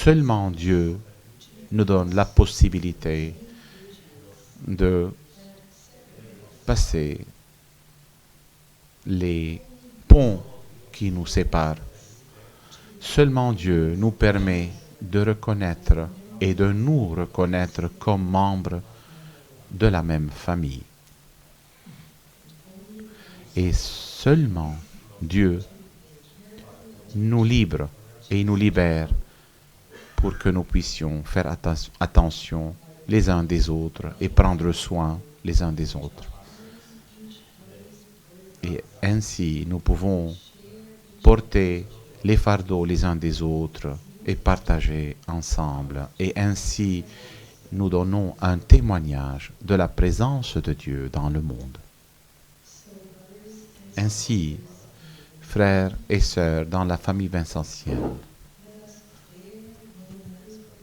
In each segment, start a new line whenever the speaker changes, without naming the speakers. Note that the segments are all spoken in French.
seulement Dieu nous donne la possibilité de passer les ponts qui nous séparent. Seulement Dieu nous permet de reconnaître et de nous reconnaître comme membres de la même famille. Et seulement Dieu nous libre et nous libère pour que nous puissions faire attention les uns des autres et prendre soin les uns des autres. Et ainsi, nous pouvons porter les fardeaux les uns des autres et partager ensemble. Et ainsi, nous donnons un témoignage de la présence de Dieu dans le monde. Ainsi, frères et sœurs dans la famille vincentienne,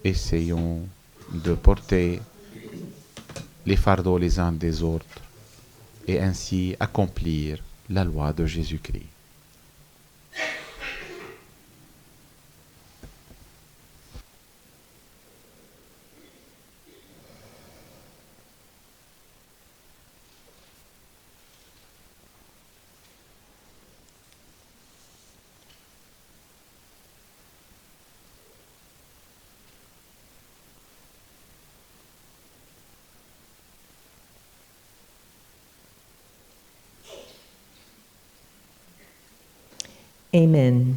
essayons de porter les fardeaux les uns des autres et ainsi accomplir la loi de Jésus-Christ.
Amen.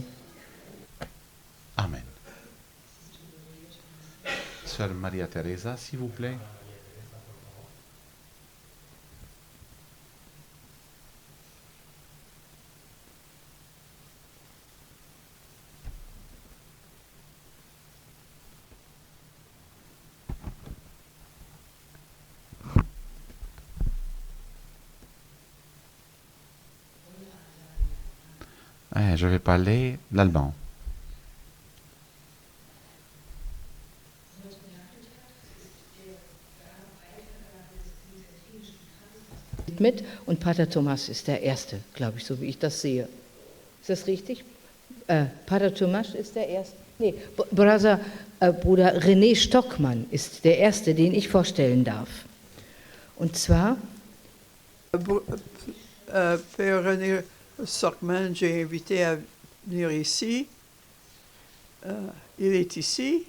Amen. Sœur Maria Teresa, s'il vous plaît. Je vais parler l'allemand.
Mit und Pater Thomas ist der Erste, glaube ich, so wie ich das sehe. Ist das richtig? Pater Thomas ist der Erste? Nee, Bruder René Stockmann ist der Erste, den ich vorstellen darf. Und zwar...
Père René Stockmann, j'ai invité à venir ici. Il est ici.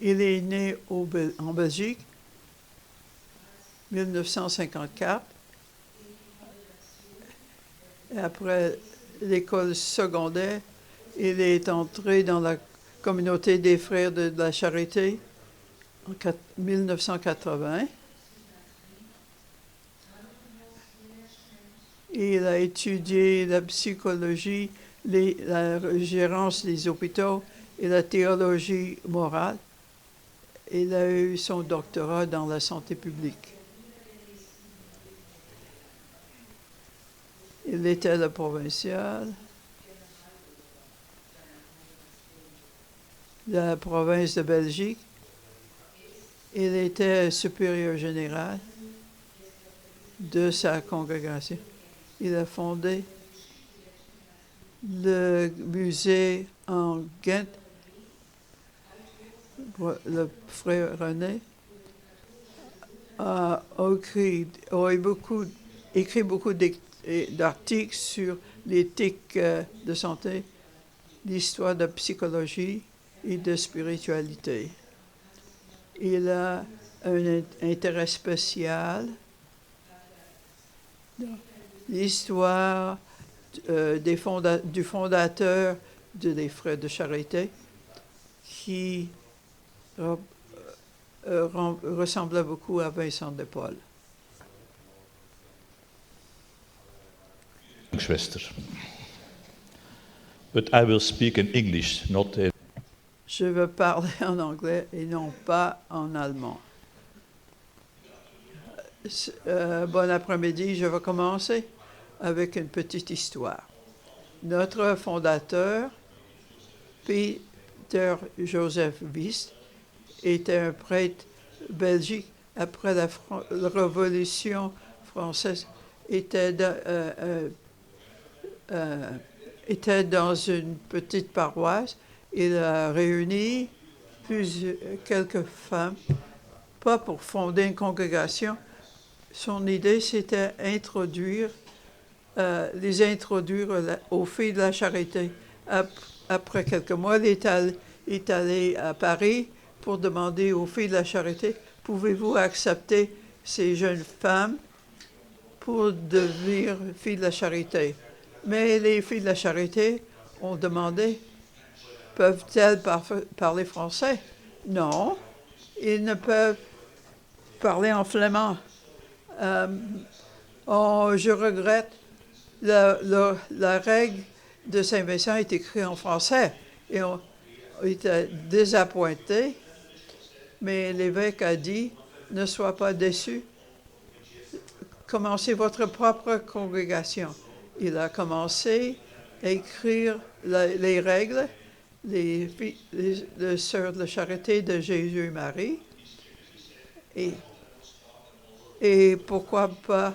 Il est né en Belgique, 1954. Et après l'école secondaire, il est entré dans la communauté des frères de la charité en 1980. Il a étudié la psychologie, la gérance des hôpitaux et la théologie morale. Il a eu son doctorat dans la santé publique. Il était le provincial de la province de Belgique. Il était supérieur général de sa congrégation. Il a fondé le musée en Ghent. Le frère René a écrit beaucoup d'articles sur l'éthique de santé, l'histoire de psychologie et de spiritualité. Il a un intérêt spécial dans l'histoire du fondateur des Frères de Charité qui ressemblait beaucoup à Vincent de Paul.
Schwester. But I will speak in English, not in...
Je veux parler en anglais et non pas en allemand. Bon après-midi, je vais commencer avec une petite histoire. Notre fondateur Peter Joseph Wiest était un prêtre belgique après la Révolution française, était dans une petite paroisse. Il a réuni quelques femmes, pas pour fonder une congrégation. Son idée, c'était les introduire aux filles de la charité. Après quelques mois, il est allé à Paris pour demander aux filles de la charité, pouvez-vous accepter ces jeunes femmes pour devenir filles de la charité? Mais les filles de la charité ont demandé, peuvent-elles parler français? Non, ils ne peuvent parler en flamand. Je regrette, la règle de Saint-Vincent est écrite en français et on était désappointés, mais l'évêque a dit, ne sois pas déçu, commencez votre propre congrégation. Il a commencé à écrire les règles, les sœurs de la charité de Jésus et Marie, et pourquoi pas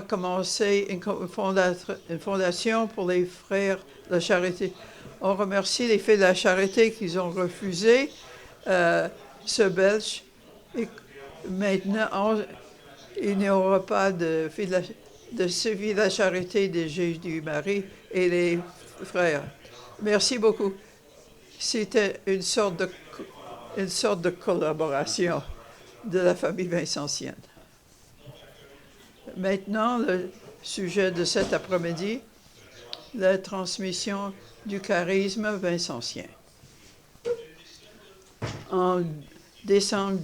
commencer une fondation pour les frères de la charité. On remercie les filles de la charité qui ont refusé ce belge. Et maintenant, il n'y aura pas de filles de la charité de Jésus Marie et les frères. Merci beaucoup. C'était une sorte de collaboration de la famille vincentienne. Maintenant, le sujet de cet après-midi, la transmission du charisme vincentien. En décembre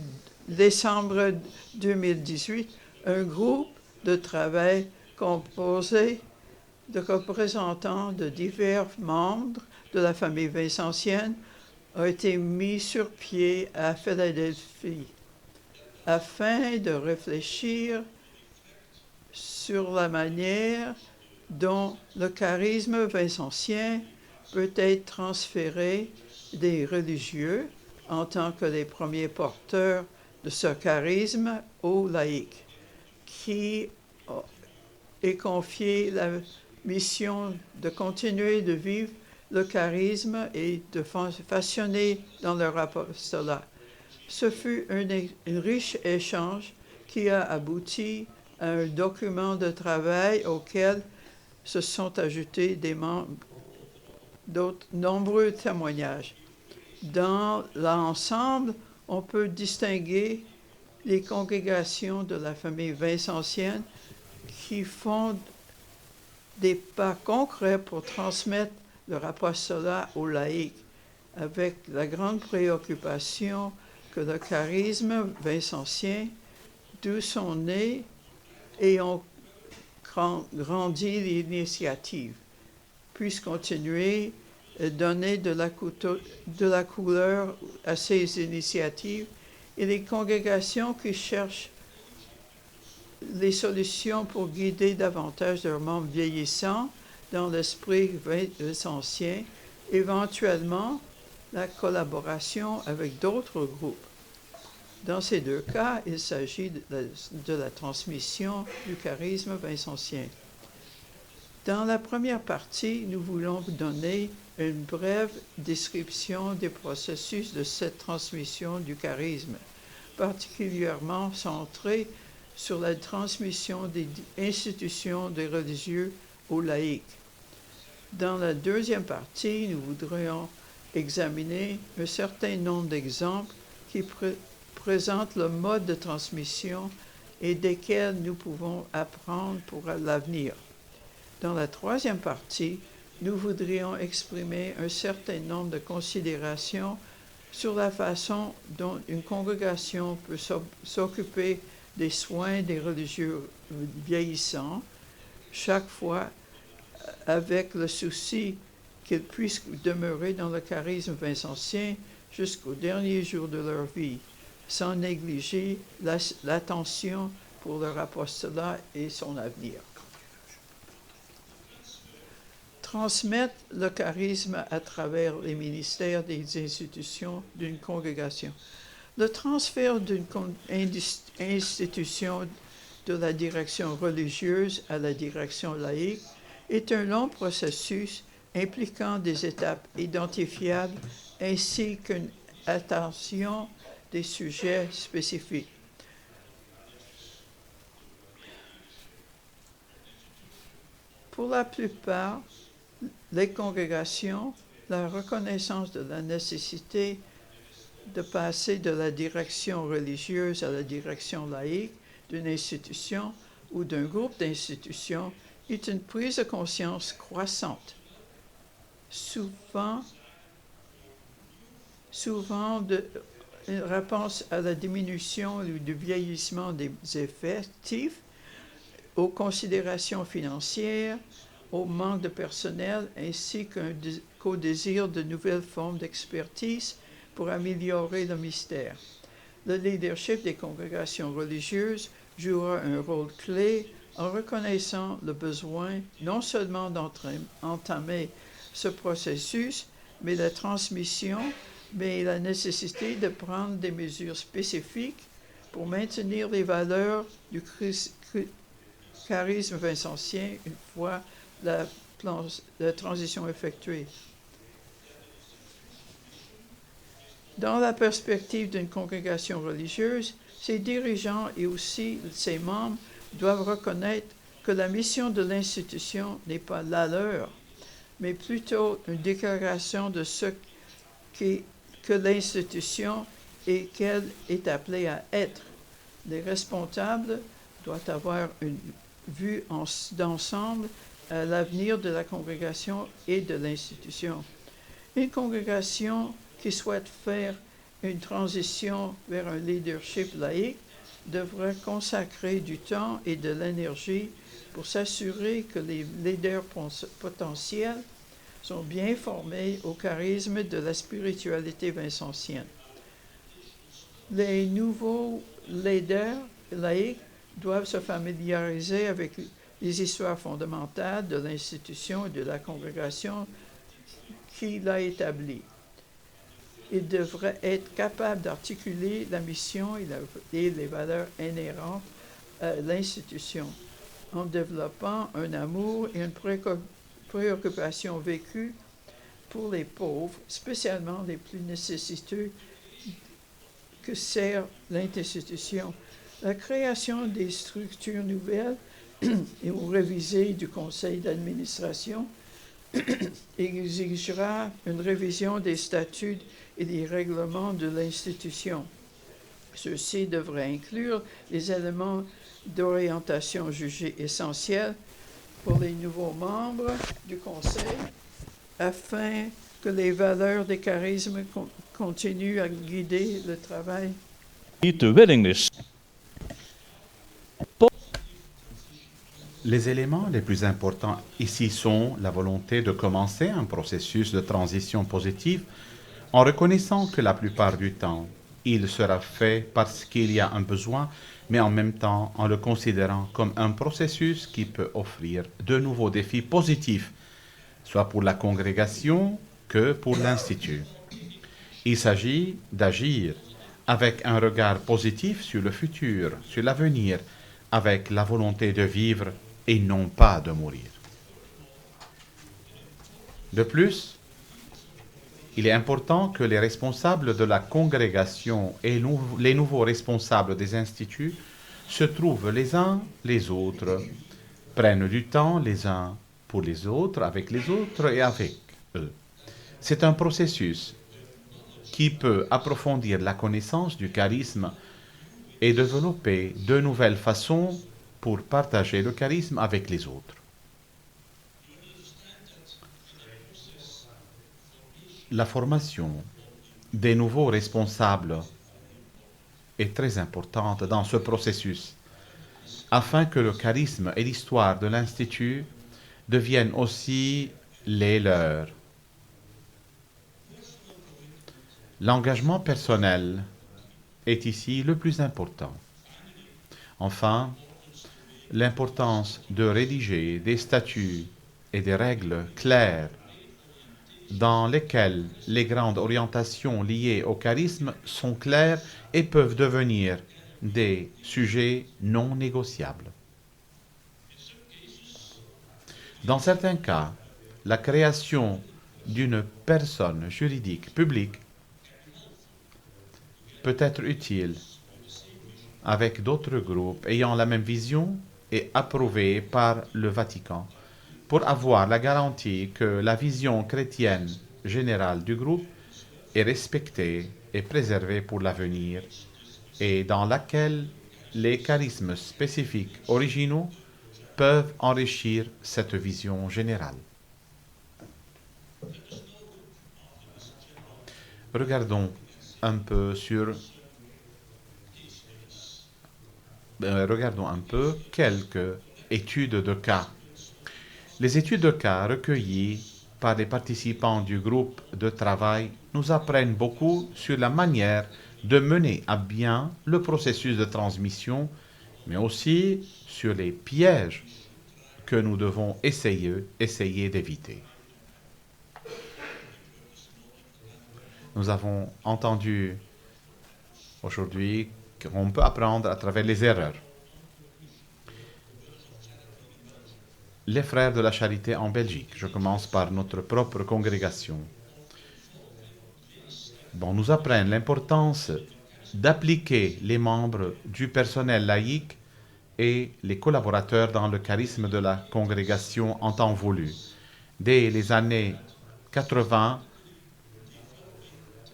2018, un groupe de travail composé de représentants de divers membres de la famille vincentienne a été mis sur pied à Philadelphie afin de réfléchir sur la manière dont le charisme vincentien peut être transféré des religieux en tant que les premiers porteurs de ce charisme aux laïcs, qui est confié la mission de continuer de vivre le charisme et de façonner dans leur apostolat. Ce fut un riche échange qui a abouti à un document de travail auquel se sont ajoutés d'autres nombreux témoignages. Dans l'ensemble, on peut distinguer les congrégations de la famille vincentienne qui font des pas concrets pour transmettre leur apostolat aux laïcs, avec la grande préoccupation que le charisme vincentien, d'où sont nés et ont grandi l'initiative, puisse continuer à donner de la couleur à ces initiatives, et les congrégations qui cherchent les solutions pour guider davantage leurs membres vieillissants dans l'esprit vincentien, éventuellement la collaboration avec d'autres groupes. Dans ces deux cas, il s'agit de la transmission du charisme vincentien. Dans la première partie, nous voulons vous donner une brève description des processus de cette transmission du charisme, particulièrement centrée sur la transmission des institutions des religieux aux laïcs. Dans la deuxième partie, nous voudrions examiner un certain nombre d'exemples qui présentent le mode de transmission et desquels nous pouvons apprendre pour l'avenir. Dans la troisième partie, nous voudrions exprimer un certain nombre de considérations sur la façon dont une congrégation peut s'occuper des soins des religieux vieillissants, chaque fois avec le souci qu'ils puissent demeurer dans le charisme vincentien jusqu'au dernier jour de leur vie, sans négliger l'attention pour leur apostolat et son avenir. transmettre le charisme à travers les ministères des institutions d'une congrégation. Le transfert d'une institution de la direction religieuse à la direction laïque est un long processus impliquant des étapes identifiables ainsi qu'une attention des sujets spécifiques. Pour la plupart, les congrégations, la reconnaissance de la nécessité de passer de la direction religieuse à la direction laïque d'une institution ou d'un groupe d'institutions est une prise de conscience croissante, souvent une réponse à la diminution ou du vieillissement des effectifs, aux considérations financières, au manque de personnel, ainsi qu'au désir de nouvelles formes d'expertise pour améliorer le mystère. Le leadership des congrégations religieuses jouera un rôle clé en reconnaissant le besoin non seulement d'entamer ce processus, mais la transmission, mais la nécessité de prendre des mesures spécifiques pour maintenir les valeurs du charisme vincentien une fois la transition effectuée. Dans la perspective d'une congrégation religieuse, ses dirigeants et aussi ses membres doivent reconnaître que la mission de l'institution n'est pas la leur, mais plutôt une déclaration de ce que l'institution et qu'elle est appelée à être. Les responsables doivent avoir une vue d'ensemble à l'avenir de la congrégation et de l'institution. Une congrégation qui souhaite faire une transition vers un leadership laïque devrait consacrer du temps et de l'énergie pour s'assurer que les leaders potentiels sont bien formés au charisme de la spiritualité vincentienne. Les nouveaux leaders laïcs doivent se familiariser avec les histoires fondamentales de l'institution et de la congrégation qui l'a établie. Ils devraient être capables d'articuler la mission et les valeurs inhérentes à l'institution, en développant un amour et une préoccupation vécue pour les pauvres, spécialement les plus nécessiteux que sert l'institution. La création des structures nouvelles et ou révisées du conseil d'administration exigera une révision des statuts et des règlements de l'institution. Ceux-ci devraient inclure les éléments d'orientation jugés essentiels pour les nouveaux membres du conseil afin que les valeurs des charismes continuent à guider le travail.
The willingness.
Les éléments les plus importants ici sont la volonté de commencer un processus de transition positive en reconnaissant que la plupart du temps, il sera fait parce qu'il y a un besoin, mais en même temps en le considérant comme un processus qui peut offrir de nouveaux défis positifs, soit pour la congrégation que pour l'Institut. Il s'agit d'agir avec un regard positif sur le futur, sur l'avenir, avec la volonté de vivre et non pas de mourir. De plus, il est important que les responsables de la congrégation et les nouveaux responsables des instituts se trouvent les uns les autres, prennent du temps les uns pour les autres, avec les autres et avec eux. C'est un processus qui peut approfondir la connaissance du charisme et développer de nouvelles façons pour partager le charisme avec les autres. La formation des nouveaux responsables est très importante dans ce processus, afin que le charisme et l'histoire de l'Institut deviennent aussi les leurs. L'engagement personnel est ici le plus important. Enfin, l'importance de rédiger des statuts et des règles claires dans lesquelles les grandes orientations liées au charisme sont claires et peuvent devenir des sujets non négociables. Dans certains cas, la création d'une personne juridique publique peut être utile avec d'autres groupes ayant la même vision et approuvée par le Vatican pour avoir la garantie que la vision chrétienne générale du groupe est respectée et préservée pour l'avenir et dans laquelle les charismes spécifiques originaux peuvent enrichir cette vision générale. Regardons un peu quelques études de cas. Les études de cas recueillies par les participants du groupe de travail nous apprennent beaucoup sur la manière de mener à bien le processus de transmission, mais aussi sur les pièges que nous devons essayer d'éviter. Nous avons entendu aujourd'hui qu'on peut apprendre à travers les erreurs. Les frères de la charité en Belgique, je commence par notre propre congrégation, nous apprennent l'importance d'appliquer les membres du personnel laïque et les collaborateurs dans le charisme de la congrégation en temps voulu. Dès les années 80,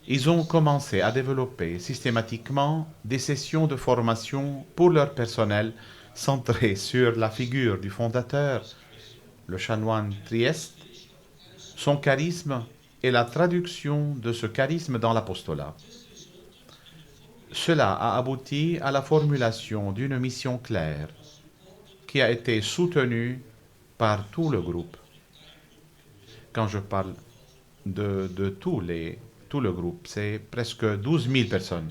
ils ont commencé à développer systématiquement des sessions de formation pour leur personnel centrées sur la figure du fondateur, le chanoine Trieste, son charisme et la traduction de ce charisme dans l'apostolat. Cela a abouti à la formulation d'une mission claire qui a été soutenue par tout le groupe. Quand je parle de tout le groupe, c'est presque 12 000 personnes.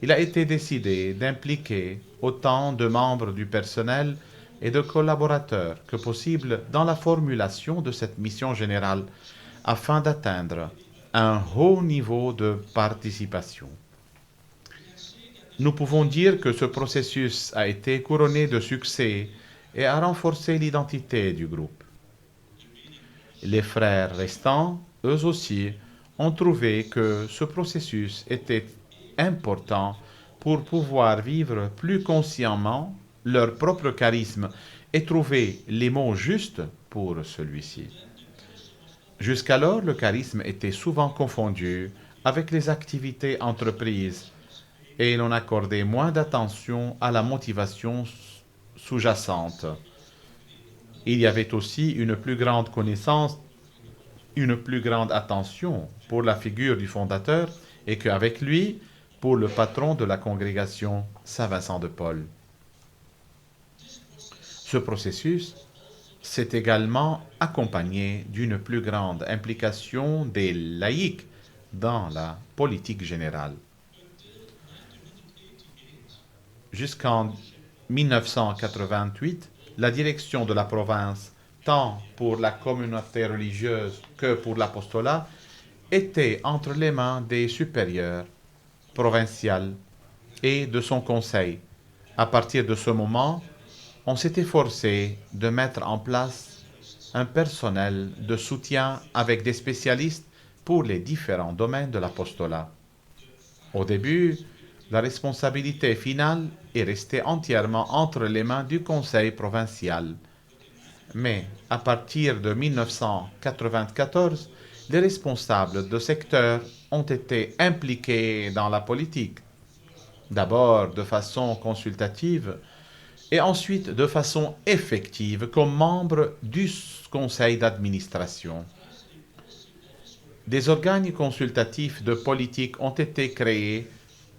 Il a été décidé d'impliquer autant de membres du personnel et de collaborateurs que possible dans la formulation de cette mission générale afin d'atteindre un haut niveau de participation. Nous pouvons dire que ce processus a été couronné de succès et a renforcé l'identité du groupe. Les frères restants, eux aussi, ont trouvé que ce processus était important pour pouvoir vivre plus consciemment leur propre charisme et trouver les mots justes pour celui-ci. Jusqu'alors, le charisme était souvent confondu avec les activités entreprises et l'on accordait moins d'attention à la motivation sous-jacente. Il y avait aussi une plus grande connaissance, une plus grande attention pour la figure du fondateur et qu'avec lui, pour le patron de la congrégation Saint-Vincent de Paul. Ce processus s'est également accompagné d'une plus grande implication des laïcs dans la politique générale. Jusqu'en 1988, la direction de la province, tant pour la communauté religieuse que pour l'apostolat, était entre les mains des supérieurs provinciaux et de son conseil. À partir de ce moment, on s'est efforcé de mettre en place un personnel de soutien avec des spécialistes pour les différents domaines de l'apostolat. Au début, la responsabilité finale est restée entièrement entre les mains du conseil provincial. Mais à partir de 1994, les responsables de secteur ont été impliqués dans la politique, d'abord de façon consultative et ensuite de façon effective comme membres du conseil d'administration. Des organes consultatifs de politique ont été créés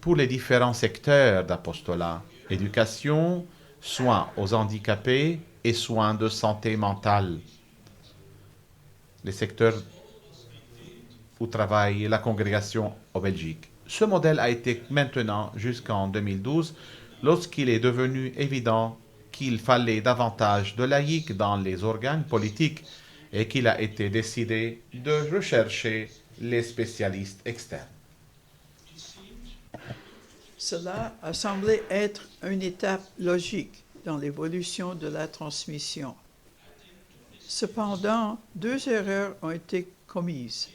pour les différents secteurs d'apostolat, éducation, soins aux handicapés et soins de santé mentale. Les secteurs où travaille la congrégation en Belgique. Ce modèle a été maintenant jusqu'en 2012, lorsqu'il est devenu évident qu'il fallait davantage de laïcs dans les organes politiques et qu'il a été décidé de rechercher les spécialistes externes.
Cela a semblé être une étape logique dans l'évolution de la transmission. Cependant, 2 erreurs ont été commises.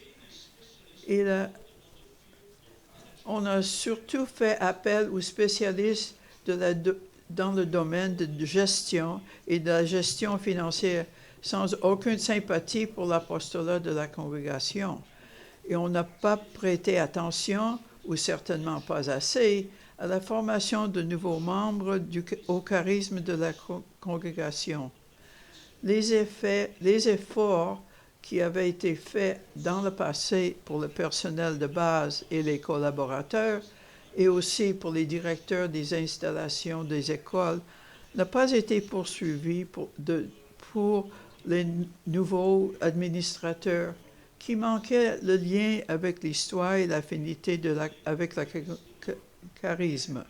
On a surtout fait appel aux spécialistes dans le domaine de gestion et de la gestion financière sans aucune sympathie pour l'apostolat de la congrégation. Et on n'a pas prêté attention, ou certainement pas assez, à la formation de nouveaux membres au charisme de la congrégation. Les efforts qui avaient été faits dans le passé pour le personnel de base et les collaborateurs, et aussi pour les directeurs des installations des écoles, n'ont pas été poursuivis pour les nouveaux administrateurs qui manquaient le lien avec l'histoire et l'affinité avec le charisme.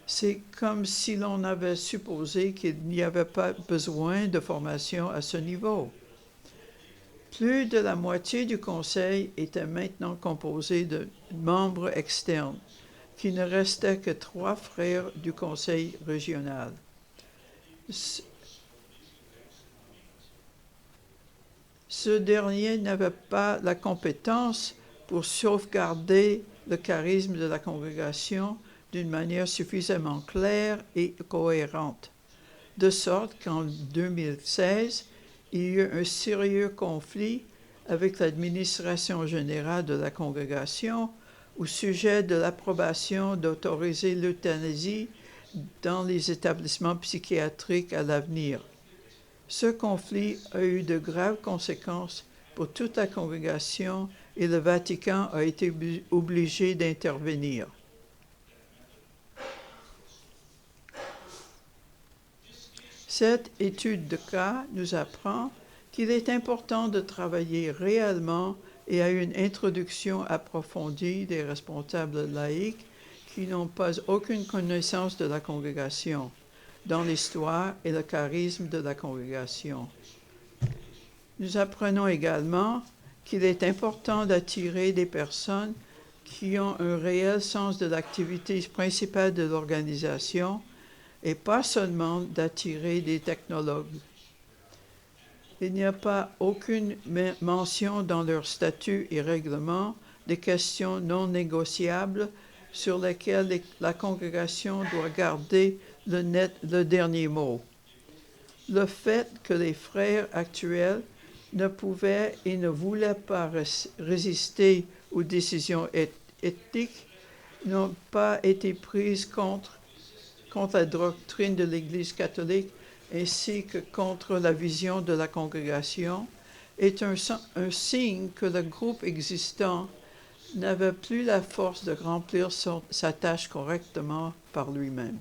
C'est comme si l'on avait supposé qu'il n'y avait pas besoin de formation à ce niveau. Plus de la moitié du conseil était maintenant composé de membres externes, qu'il ne restait que 3 frères du conseil régional. Ce dernier n'avait pas la compétence pour sauvegarder le charisme de la congrégation d'une manière suffisamment claire et cohérente, de sorte qu'en 2016, il y eut un sérieux conflit avec l'administration générale de la congrégation au sujet de l'approbation d'autoriser l'euthanasie dans les établissements psychiatriques à l'avenir. Ce conflit a eu de graves conséquences pour toute la congrégation et le Vatican a été obligé d'intervenir. Cette étude de cas nous apprend qu'il est important de travailler réellement et à une introduction approfondie des responsables laïcs qui n'ont pas aucune connaissance de la congrégation, dans l'histoire et le charisme de la congrégation. Nous apprenons également qu'il est important d'attirer des personnes qui ont un réel sens de l'activité principale de l'organisation et pas seulement d'attirer des technologues. Il n'y a pas aucune mention dans leur statut et règlement des questions non négociables sur lesquelles la congrégation doit garder le dernier mot. Le fait que les frères actuels ne pouvaient et ne voulaient pas résister aux décisions éthiques n'ont pas été prises contre la doctrine de l'Église catholique ainsi que contre la vision de la congrégation est un signe que le groupe existant n'avait plus la force de remplir sa tâche correctement par lui-même.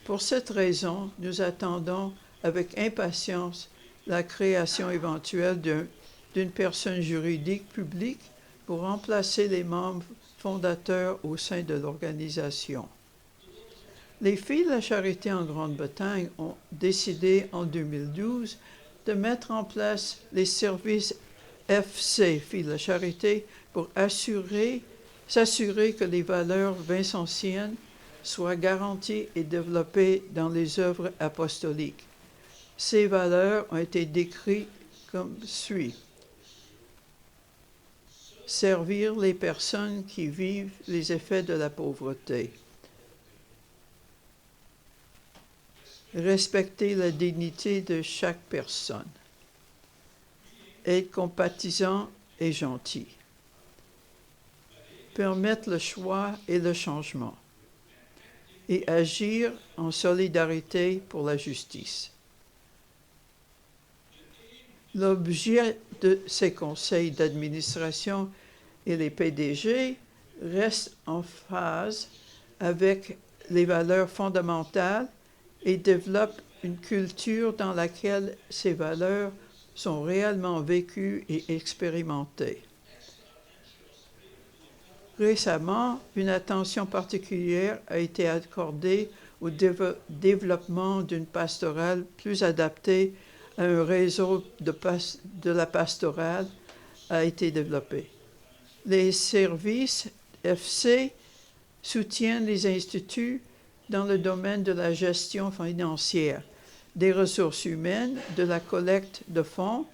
Pour cette raison, nous attendons avec impatience la création éventuelle d'une personne juridique publique pour remplacer les membres fondateurs au sein de l'organisation. Les Filles de la Charité en Grande-Bretagne ont décidé en 2012 de mettre en place les services FC, Filles de la Charité, pour s'assurer que les valeurs vincentiennes soient garanties et développées dans les œuvres apostoliques. Ces valeurs ont été décrites comme suit. Servir les personnes qui vivent les effets de la pauvreté. Respecter la dignité de chaque personne. Être compatissant et gentil. Permettre le choix et le changement. Et agir en solidarité pour la justice. L'objet de ces conseils d'administration et les PDG reste en phase avec les valeurs fondamentales et développe une culture dans laquelle ces valeurs sont réellement vécues et expérimentées. Récemment, une attention particulière a été accordée au développement d'une pastorale plus adaptée un réseau de la pastorale a été développé. Les services FC soutiennent les instituts dans le domaine de la gestion financière, des ressources humaines, de la collecte de fonds,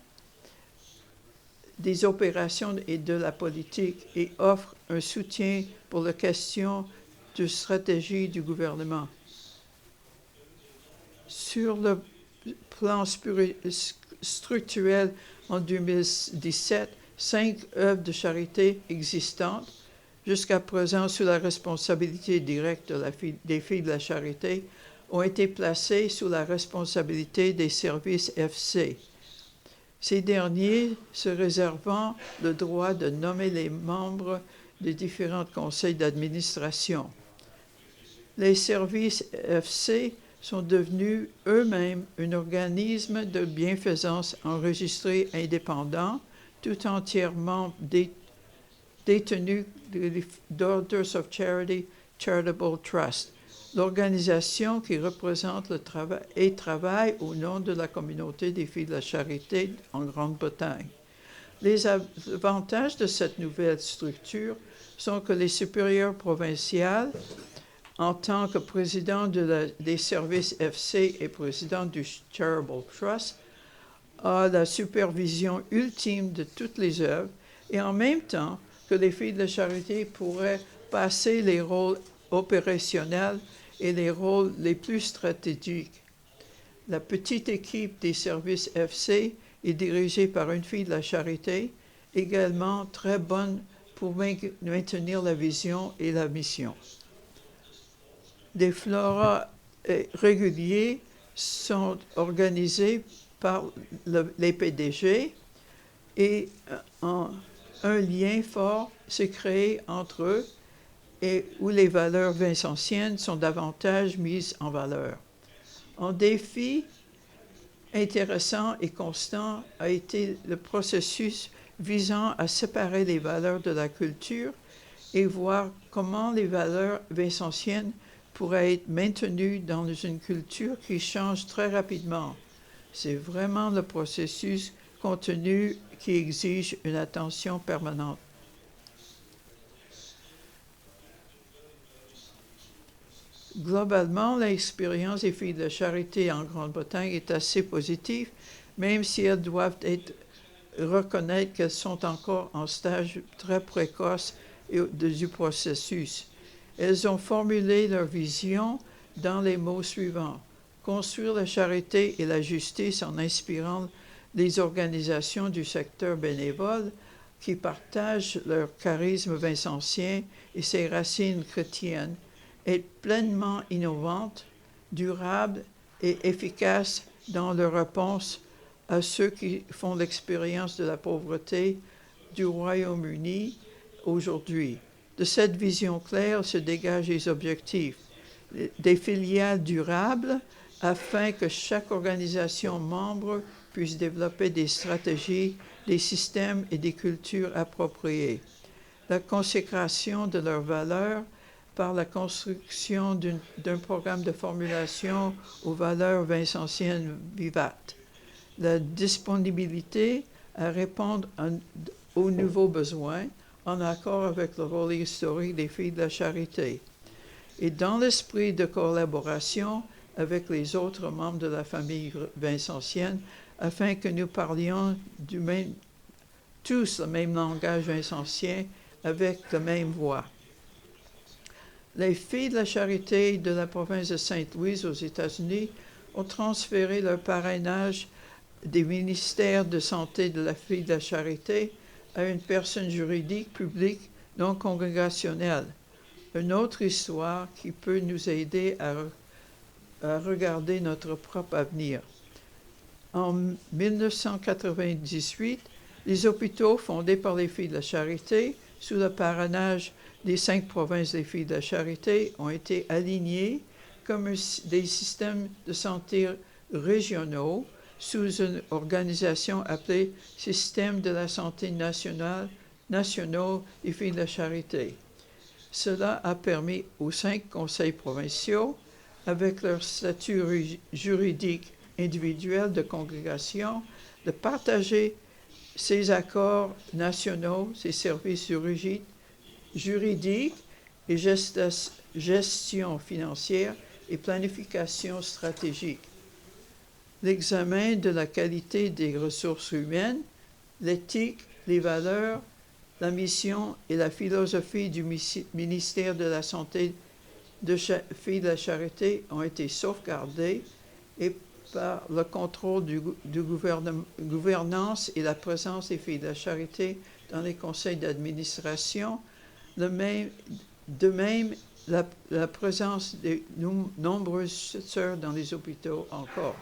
des opérations et de la politique et offrent un soutien pour les questions de stratégie du gouvernement. Sur le plan structurel, en 2017, 5 œuvres de charité existantes, jusqu'à présent sous la responsabilité directe des filles de la charité, ont été placées sous la responsabilité des services FC. Ces derniers se réservant le droit de nommer les membres des différents conseils d'administration. Les services FC sont devenus eux-mêmes un organisme de bienfaisance enregistré indépendant, tout entièrement détenu d'Orders of Charity Charitable Trust, l'organisation qui représente le travail et travaille au nom de la communauté des filles de la charité en Grande-Bretagne. Les avantages de cette nouvelle structure sont que les supérieurs provinciales, en tant que président des services FC et président du Charitable Trust, a la supervision ultime de toutes les œuvres et en même temps que les filles de la charité pourraient passer les rôles opérationnels et les rôles les plus stratégiques. La petite équipe des services FC est dirigée par une fille de la charité, également très bonne pour maintenir la vision et la mission. Des florats réguliers sont organisés par les PDG et un lien fort s'est créé entre eux et où les valeurs vincentiennes sont davantage mises en valeur. Un défi intéressant et constant a été le processus visant à séparer les valeurs de la culture et voir comment les valeurs vincentiennes pourraient être maintenues dans une culture qui change très rapidement. C'est vraiment le processus continu qui exige une attention permanente. Globalement, l'expérience des filles de charité en Grande-Bretagne est assez positive, même si elles doivent reconnaître qu'elles sont encore en stage très précoce du processus. Elles ont formulé leur vision dans les mots suivants: construire la charité et la justice en inspirant les organisations du secteur bénévole qui partagent leur charisme vincentien et ses racines chrétiennes, être pleinement innovantes, durables et efficaces dans leur réponse à ceux qui font l'expérience de la pauvreté du Royaume-Uni aujourd'hui. De cette vision claire se dégagent les objectifs des filiales durables afin que chaque organisation membre puisse développer des stratégies, des systèmes et des cultures appropriées. La consécration de leurs valeurs par la construction d'un programme de formulation aux valeurs vincentiennes vivates. La disponibilité à répondre aux nouveaux besoins en accord avec le rôle historique des filles de la charité. Et dans l'esprit de collaboration avec les autres membres de la famille vincentienne, afin que nous parlions tous le même langage vincentien avec la même voix. Les filles de la charité de la province de Sainte-Louise aux États-Unis ont transféré leur parrainage des ministères de santé de la fille de la charité à une personne juridique publique non congrégationnelle. Une autre histoire qui peut nous aider à regarder notre propre avenir. En 1998, les hôpitaux fondés par les filles de la charité, sous le parrainage des 5 provinces des filles de la charité, ont été alignés comme des systèmes de santé régionaux sous une organisation appelée Système de la santé nationaux des filles de la charité. Cela a permis aux 5 conseils provinciaux, avec leur statut juridique individuelle de congrégation de partager ses accords nationaux, ses services juridiques et gestion financière et planification stratégique. L'examen de la qualité des ressources humaines, l'éthique, les valeurs, la mission et la philosophie du ministère de la Santé de Filles de la Charité ont été sauvegardés et par le contrôle du gouvernance et la présence des Filles de la Charité dans les conseils d'administration, de même la présence de nombreuses sœurs dans les hôpitaux encore.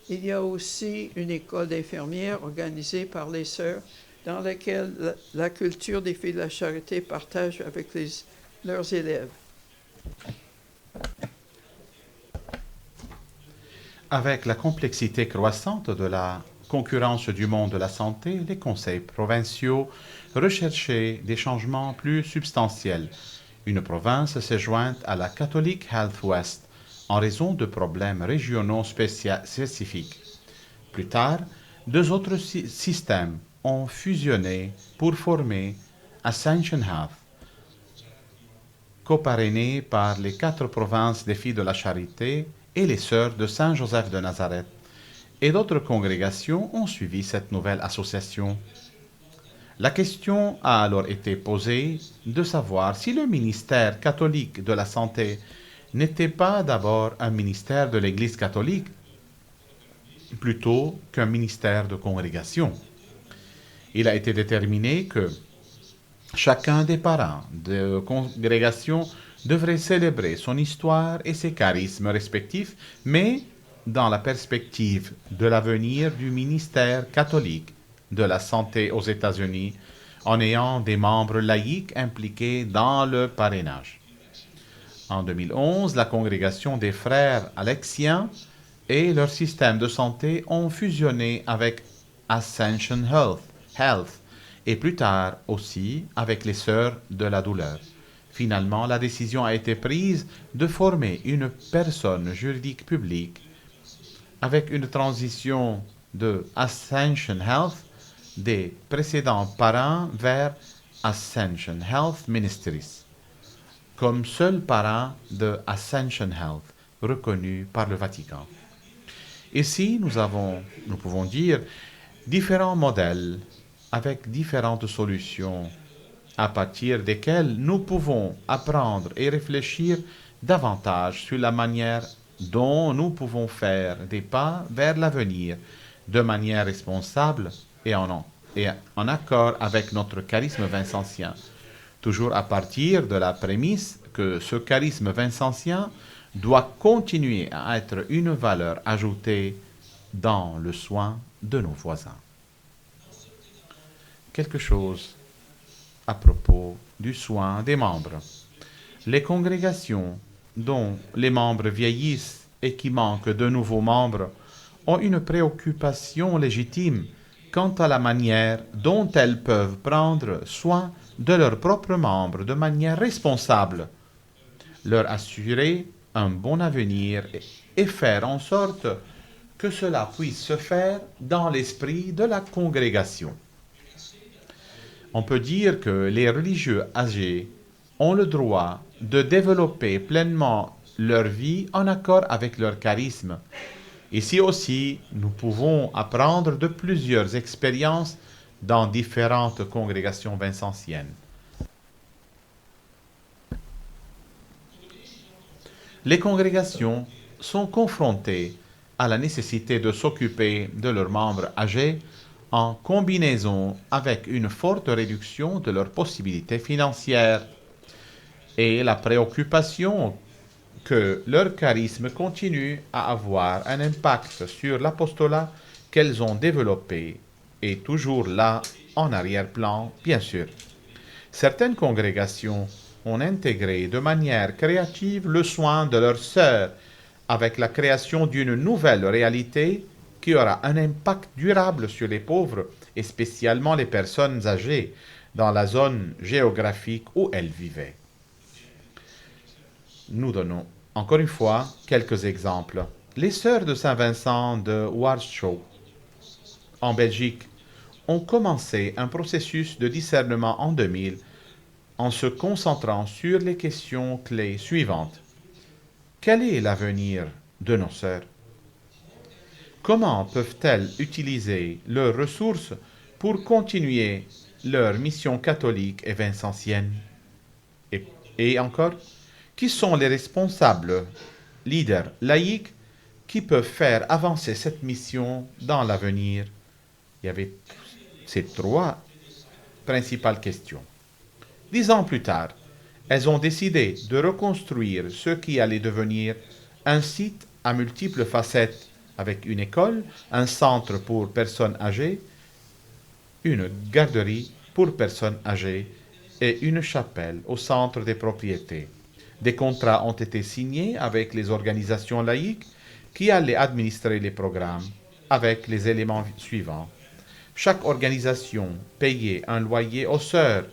Il y a aussi une école d'infirmières organisée par les sœurs dans laquelle la culture des Filles de la Charité partage avec leurs élèves.
Avec la complexité croissante de la concurrence du monde de la santé, les conseils provinciaux recherchaient des changements plus substantiels. Une province s'est jointe à la Catholic Health West en raison de problèmes régionaux spécifiques. Plus tard, deux autres systèmes ont fusionné pour former Ascension Health, coparrainé par les 4 provinces des Filles de la Charité et les Sœurs de Saint-Joseph de Nazareth, et d'autres congrégations ont suivi cette nouvelle association. La question a alors été posée de savoir si le ministère catholique de la santé n'était pas d'abord un ministère de l'Église catholique, plutôt qu'un ministère de congrégation. Il a été déterminé que chacun des parents de congrégation devrait célébrer son histoire et ses charismes respectifs, mais dans la perspective de l'avenir du ministère catholique de la santé aux États-Unis, en ayant des membres laïcs impliqués dans le parrainage. En 2011, la congrégation des frères alexiens et leur système de santé ont fusionné avec Ascension Health et plus tard aussi avec les Sœurs de la douleur. Finalement, la décision a été prise de former une personne juridique publique avec une transition de Ascension Health des précédents parrains vers Ascension Health Ministries, comme seul parrain de Ascension Health, reconnu par le Vatican. Ici, nous pouvons dire, différents modèles avec différentes solutions à partir desquelles nous pouvons apprendre et réfléchir davantage sur la manière dont nous pouvons faire des pas vers l'avenir de manière responsable et en accord avec notre charisme vincentien, toujours à partir de la prémisse que ce charisme vincentien doit continuer à être une valeur ajoutée dans le soin de nos voisins. Quelque chose à propos du soin des membres. Les congrégations dont les membres vieillissent et qui manquent de nouveaux membres ont une préoccupation légitime quant à la manière dont elles peuvent prendre soin de leurs propres membres de manière responsable, leur assurer un bon avenir et faire en sorte que cela puisse se faire dans l'esprit de la congrégation. On peut dire que les religieux âgés ont le droit de développer pleinement leur vie en accord avec leur charisme. Ici aussi, nous pouvons apprendre de plusieurs expériences dans différentes congrégations vincentiennes. Les congrégations sont confrontées à la nécessité de s'occuper de leurs membres âgés en combinaison avec une forte réduction de leurs possibilités financières et la préoccupation que leur charisme continue à avoir un impact sur l'apostolat qu'elles ont développé est toujours là en arrière-plan, bien sûr. Certaines congrégations ont intégré de manière créative le soin de leurs sœurs avec la création d'une nouvelle réalité qui aura un impact durable sur les pauvres et spécialement les personnes âgées dans la zone géographique où elles vivaient. Nous donnons encore une fois quelques exemples. Les sœurs de Saint-Vincent de Warschau, en Belgique, ont commencé un processus de discernement en 2000 en se concentrant sur les questions clés suivantes. Quel est l'avenir de nos sœurs? Comment peuvent-elles utiliser leurs ressources pour continuer leur mission catholique et vincentienne? Et encore, qui sont les responsables, leaders laïcs, qui peuvent faire avancer cette mission dans l'avenir? Il y avait ces trois principales questions. 10 ans plus tard, elles ont décidé de reconstruire ce qui allait devenir un site à multiples facettes, avec une école, un centre pour personnes âgées, une garderie pour personnes âgées et une chapelle au centre des propriétés. Des contrats ont été signés avec les organisations laïques qui allaient administrer les programmes avec les éléments suivants. Chaque organisation payait un loyer aux sœurs.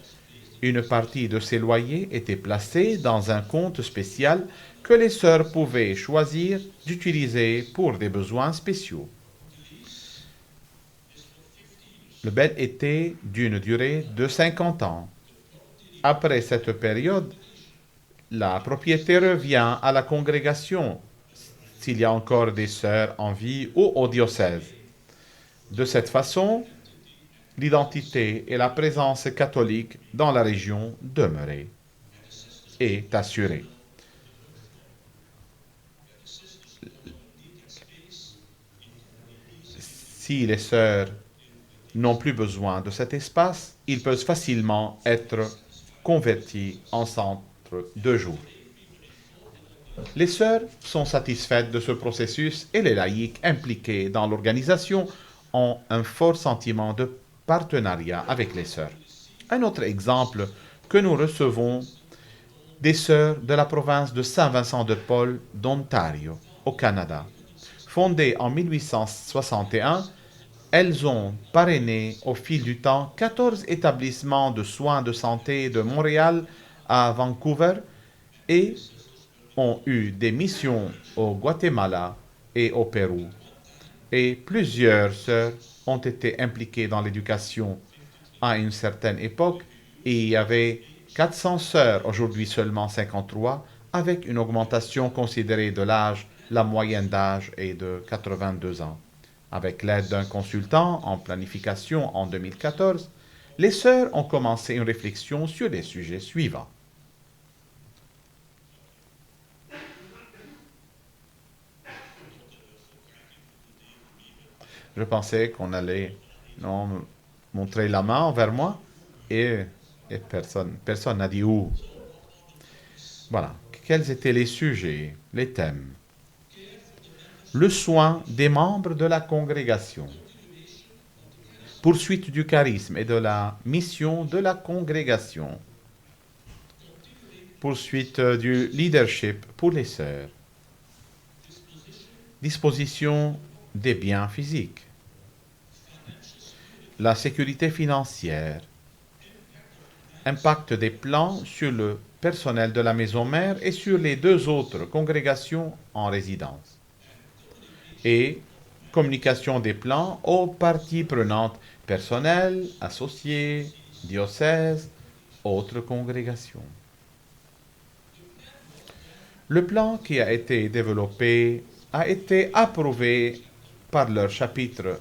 Une partie de ces loyers était placée dans un compte spécial que les sœurs pouvaient choisir d'utiliser pour des besoins spéciaux. Le bail était d'une durée de 50 ans. Après cette période, la propriété revient à la congrégation, s'il y a encore des sœurs en vie ou au diocèse. De cette façon, l'identité et la présence catholique dans la région demeuraient et assurée. Si les sœurs n'ont plus besoin de cet espace, ils peuvent facilement être convertis en centre de jour. Les sœurs sont satisfaites de ce processus et les laïcs impliqués dans l'organisation ont un fort sentiment de partenariat avec les sœurs. Un autre exemple que nous recevons des sœurs de la province de Saint-Vincent-de-Paul d'Ontario, au Canada. Fondées en 1861, elles ont parrainé au fil du temps 14 établissements de soins de santé de Montréal à Vancouver et ont eu des missions au Guatemala et au Pérou. Et plusieurs sœurs ont été impliquées dans l'éducation à une certaine époque et il y avait 400 sœurs, aujourd'hui seulement 53, avec une augmentation considérée de l'âge. La moyenne d'âge est de 82 ans. Avec l'aide d'un consultant en planification en 2014, les sœurs ont commencé une réflexion sur les sujets suivants. Je pensais qu'on allait montrer la main vers moi et personne n'a dit où. Voilà. Quels étaient les sujets, les thèmes? Le soin des membres de la congrégation. Poursuite du charisme et de la mission de la congrégation. Poursuite du leadership pour les sœurs. Disposition des biens physiques. La sécurité financière. Impact des plans sur le personnel de la maison mère et sur les 2 autres congrégations en résidence. Et communication des plans aux parties prenantes, personnel, associés, diocèses, autres congrégations. Le plan qui a été développé a été approuvé par leur chapitre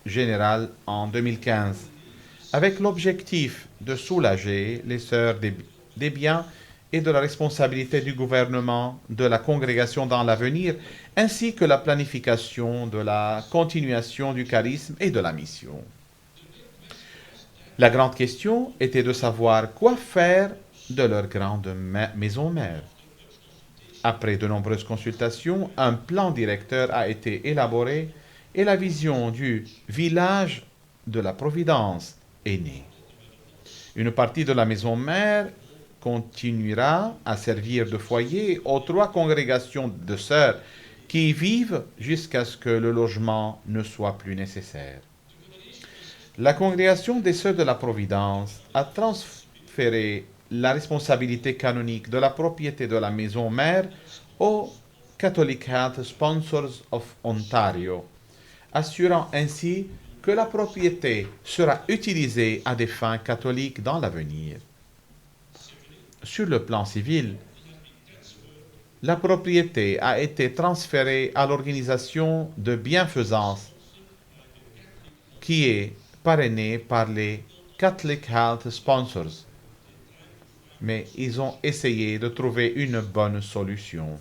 général en 2015, avec l'objectif de soulager les sœurs des biens et de la responsabilité du gouvernement de la congrégation dans l'avenir, ainsi que la planification de la continuation du charisme et de la mission. La grande question était de savoir quoi faire de leur grande maison mère. Après de nombreuses consultations, un plan directeur a été élaboré et la vision du village de la Providence est née. Une partie de la maison mère continuera à servir de foyer aux 3 congrégations de sœurs qui y vivent jusqu'à ce que le logement ne soit plus nécessaire. La congrégation des sœurs de la Providence a transféré la responsabilité canonique de la propriété de la maison mère au Catholic Health Sponsors of Ontario, assurant ainsi que la propriété sera utilisée à des fins catholiques dans l'avenir. Sur le plan civil, la propriété a été transférée à l'organisation de bienfaisance qui est parrainée par les Catholic Health Sponsors. Mais ils ont essayé de trouver une bonne solution.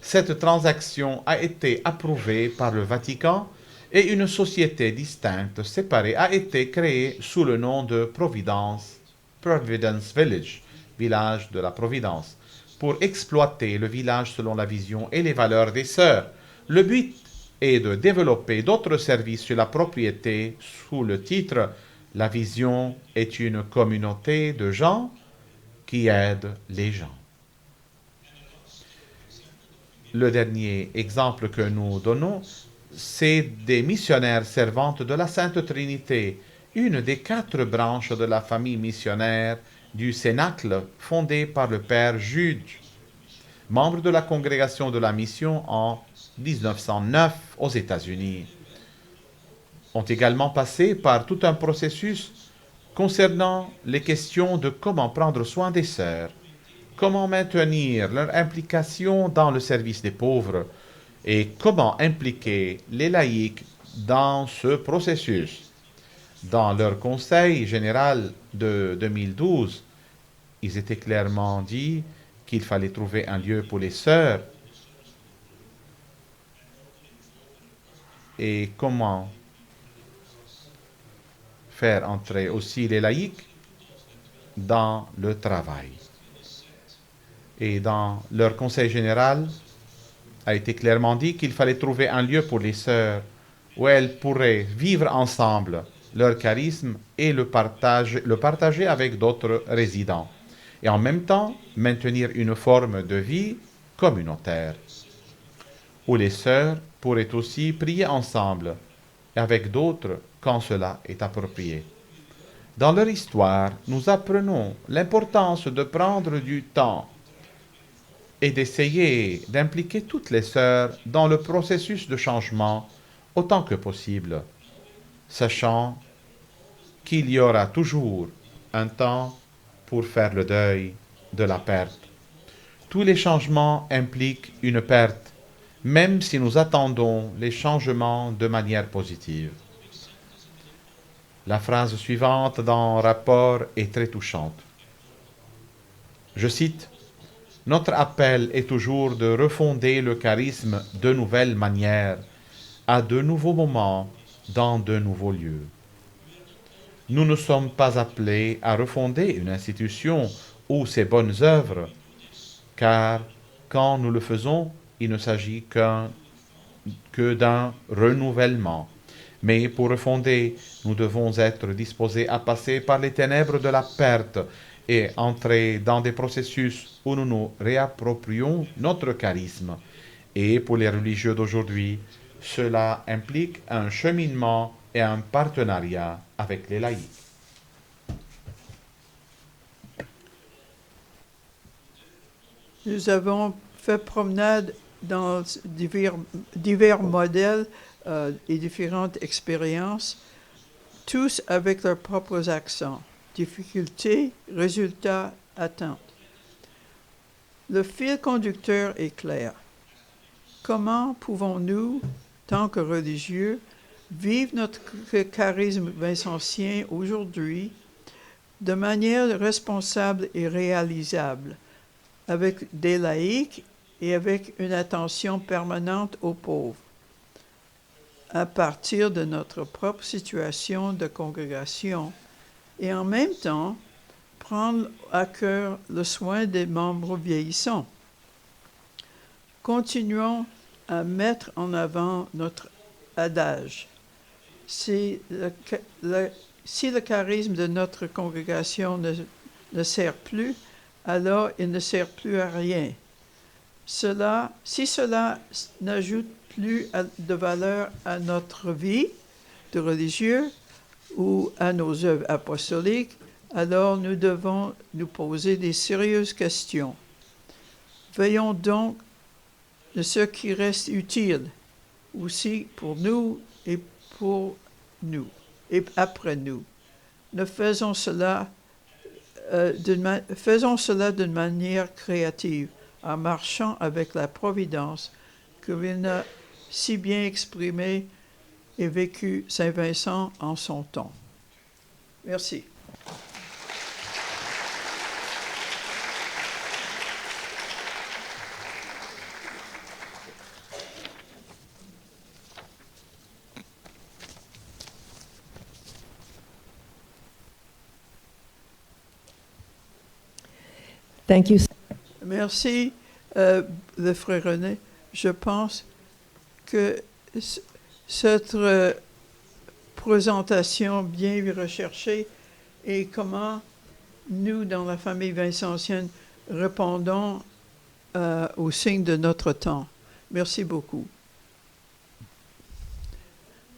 Cette transaction a été approuvée par le Vatican et une société distincte séparée a été créée sous le nom de Providence Village, village de la Providence, pour exploiter le village selon la vision et les valeurs des sœurs. Le but est de développer d'autres services sur la propriété sous le titre « La vision est une communauté de gens qui aident les gens ». Le dernier exemple que nous donnons, c'est des missionnaires servantes de la Sainte Trinité, une des 4 branches de la famille missionnaire du Cénacle fondée par le Père Jude, membre de la congrégation de la mission en 1909 aux États-Unis. Ont également passé par tout un processus concernant les questions de comment prendre soin des sœurs, comment maintenir leur implication dans le service des pauvres et comment impliquer les laïcs dans ce processus. Dans leur conseil général de 2012, ils étaient clairement dit qu'il fallait trouver un lieu pour les sœurs et comment faire entrer aussi les laïcs dans le travail. Et dans leur conseil général a été clairement dit qu'il fallait trouver un lieu pour les sœurs où elles pourraient vivre ensemble leur charisme et le partager avec d'autres résidents, et en même temps maintenir une forme de vie communautaire, où les sœurs pourraient aussi prier ensemble et avec d'autres quand cela est approprié. Dans leur histoire, nous apprenons l'importance de prendre du temps et d'essayer d'impliquer toutes les sœurs dans le processus de changement autant que possible, sachant qu'il y aura toujours un temps pour faire le deuil de la perte. Tous les changements impliquent une perte, même si nous attendons les changements de manière positive. La phrase suivante dans le rapport est très touchante. Je cite, « Notre appel est toujours de refonder le charisme de nouvelles manières, à de nouveaux moments, dans de nouveaux lieux. Nous ne sommes pas appelés à refonder une institution ou ses bonnes œuvres, car quand nous le faisons, il ne s'agit que d'un renouvellement. Mais pour refonder, nous devons être disposés à passer par les ténèbres de la perte et entrer dans des processus où nous nous réapproprions notre charisme. Et pour les religieux d'aujourd'hui, cela implique un cheminement et un partenariat avec les laïcs.
Nous avons fait promenade dans divers modèles et différentes expériences, tous avec leurs propres accents, difficultés, résultats, attentes. Le fil conducteur est clair. Comment pouvons-nous, tant que religieux, vivre notre charisme vincentien aujourd'hui de manière responsable et réalisable, avec des laïcs et avec une attention permanente aux pauvres, à partir de notre propre situation de congrégation, et en même temps prendre à cœur le soin des membres vieillissants. Continuons à mettre en avant notre adage. Si le charisme de notre congrégation ne sert plus, alors il ne sert plus à rien. Si cela n'ajoute plus de valeur à notre vie de religieux ou à nos œuvres apostoliques, alors nous devons nous poser des sérieuses questions. Veillons donc de ce qui reste utile aussi pour nous et pour nous et après nous. Nous faisons cela d'une manière créative, en marchant avec la providence que l'on a si bien exprimée et vécu Saint Vincent en son temps. Merci.
Thank you.
Merci, le frère René. Je pense que cette présentation bien recherchée et comment nous, dans la famille vincentienne, répondons aux signes de notre temps. Merci beaucoup.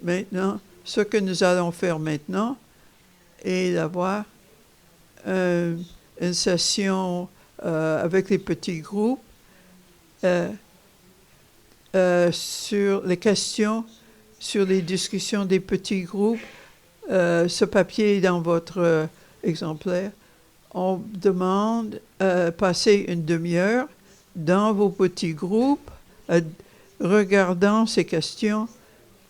Maintenant, ce que nous allons faire maintenant est d'avoir une session avec les petits groupes sur les questions, sur les discussions des petits groupes. Ce papier est dans votre exemplaire. On demande passer une demi-heure dans vos petits groupes, regardant ces questions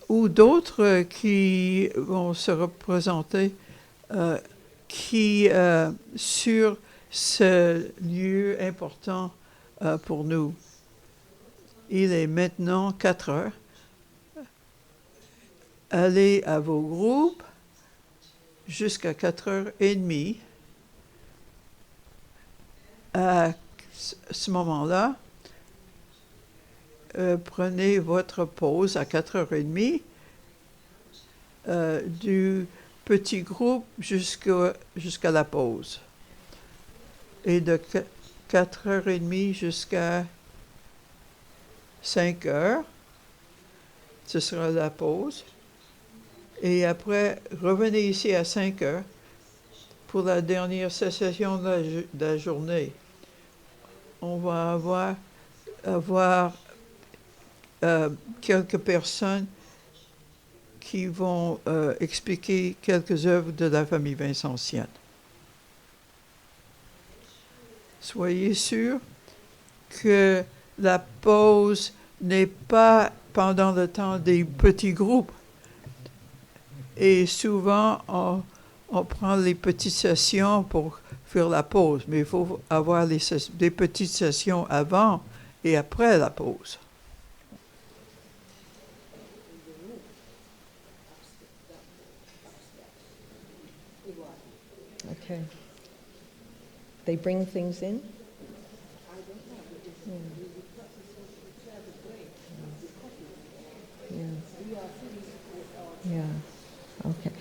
ou d'autres qui vont se représenter sur ce lieu important pour nous. Il est maintenant 4 heures. Allez à vos groupes jusqu'à 4h30. À ce moment-là, prenez votre pause à 4h30 du petit groupe jusqu'à la pause. Et de 4h30 jusqu'à 5h, ce sera la pause. Et après, revenez ici à 5h pour la dernière session de la journée. On va avoir quelques personnes qui vont expliquer quelques œuvres de la famille vincentienne. Soyez sûrs que la pause n'est pas pendant le temps des petits groupes. Et souvent, on prend les petites sessions pour faire la pause, mais il faut avoir des petites sessions avant et après la pause.
Okay. They bring things in? Yeah. Okay.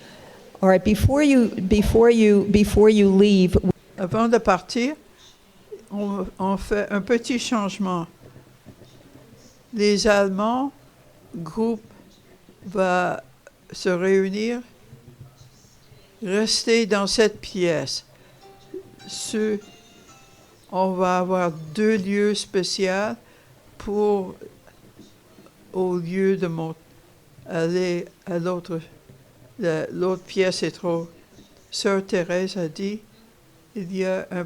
All right. Before you leave.
Avant de partir, on fait un petit changement. Les Allemands, groupe, va se réunir, rester dans cette pièce. On va avoir 2 lieux spéciaux au lieu de aller à l'autre. L'autre pièce est trop. Sœur Thérèse a dit, il y a un